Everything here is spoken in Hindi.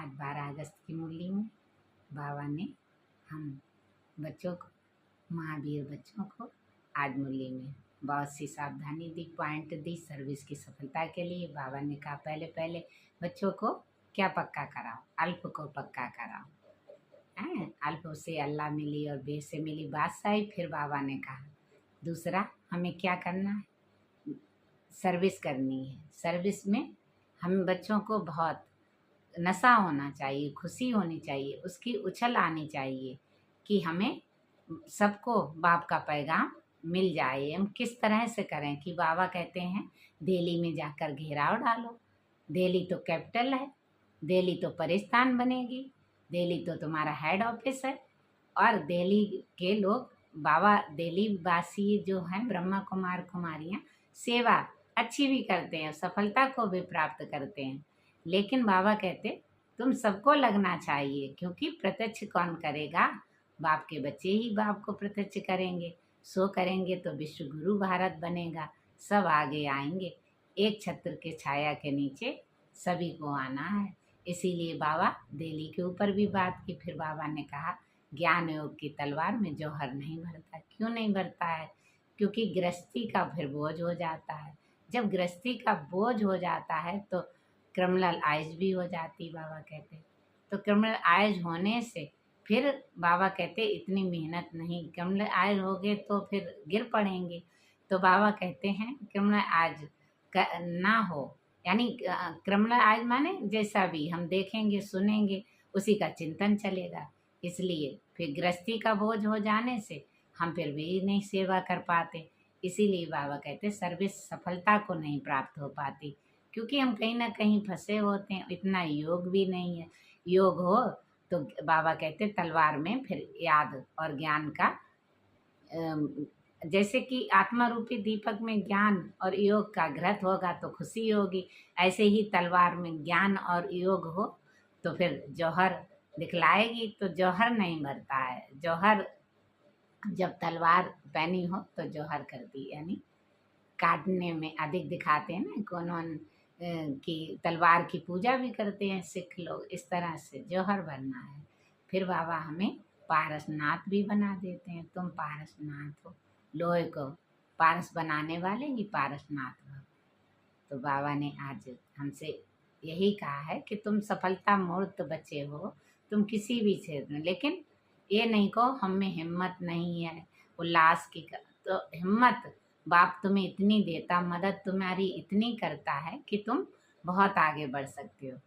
आज 12 अगस्त की मुरली में बाबा ने हम बच्चों को, महावीर बच्चों को आज मुरली में बहुत सी सावधानी दी, पॉइंट दी सर्विस की सफलता के लिए। बाबा ने कहा पहले पहले बच्चों को क्या पक्का कराओ, अल्प को पक्का कराओ। अल्प से अल्लाह मिली और बे से मिली बादशाही। फिर बाबा ने कहा दूसरा हमें क्या करना है, सर्विस करनी है। सर्विस में हम बच्चों को बहुत नशा होना चाहिए, खुशी होनी चाहिए, उसकी उछल आनी चाहिए कि हमें सबको बाप का पैगाम मिल जाए। हम किस तरह से करें कि बाबा कहते हैं दिल्ली में जाकर घेराव डालो। दिल्ली तो कैपिटल है, दिल्ली तो परिस्थान बनेगी, दिल्ली तो तुम्हारा हेड ऑफिस है। और दिल्ली के लोग, बाबा दिल्ली वासी जो हैं ब्रह्मा कुमार कुमारियाँ सेवा अच्छी भी करते हैं, सफलता को भी प्राप्त करते हैं। लेकिन बाबा कहते तुम सबको लगना चाहिए, क्योंकि प्रत्यक्ष कौन करेगा, बाप के बच्चे ही बाप को प्रत्यक्ष करेंगे। सो करेंगे तो विश्व गुरु भारत बनेगा, सब आगे आएंगे। एक छत्र के छाया के नीचे सभी को आना है। इसीलिए बाबा दिल्ली के ऊपर भी बात की। फिर बाबा ने कहा ज्ञान योग की तलवार में जौहर नहीं भरता। क्यों नहीं भरता है? क्योंकि गृहस्थी का फिर बोझ हो जाता है। जब गृहस्थी का बोझ हो जाता है तो क्रिमिनल आइज भी हो जाती, बाबा कहते। तो क्रिमिनल आइज होने से फिर बाबा कहते इतनी मेहनत नहीं, क्रिमिनल आइज हो गए तो फिर गिर पड़ेंगे। तो बाबा कहते हैं क्रिमिनल आइज ना हो, यानी क्रिमिनल आइज माने जैसा भी हम देखेंगे सुनेंगे उसी का चिंतन चलेगा। इसलिए फिर गृहस्थी का बोझ हो जाने से हम फिर भी नहीं सेवा कर पाते। इसीलिए बाबा कहते सर्विस सफलता को नहीं प्राप्त हो पाती, क्योंकि हम कहीं ना कहीं फंसे होते हैं। इतना योग भी नहीं है। योग हो तो बाबा कहते तलवार में फिर याद और ज्ञान का, जैसे कि आत्मा रूपी दीपक में ज्ञान और योग का घृत होगा तो खुशी होगी, ऐसे ही तलवार में ज्ञान और योग हो तो फिर जौहर दिखलाएगी। तो जौहर नहीं भरता है। जौहर जब तलवार पहनी हो तो जौहर करती, यानी काटने में अधिक दिखाते हैं ना, कौन की तलवार की पूजा भी करते हैं सिख लोग। इस तरह से जौहर बनना है। फिर बाबा हमें पारसनाथ भी बना देते हैं। तुम पारसनाथ हो, लोहे को पारस बनाने वाले ही पारसनाथ हो। तो बाबा ने आज हमसे यही कहा है कि तुम सफलता मूर्त बच्चे हो, तुम किसी भी क्षेत्र में, लेकिन ये नहीं कहो हम में हिम्मत नहीं है, उल्लास की तो हिम्मत बाप तुम्हें इतनी देता, मदद तुम्हारी इतनी करता है कि तुम बहुत आगे बढ़ सकते हो।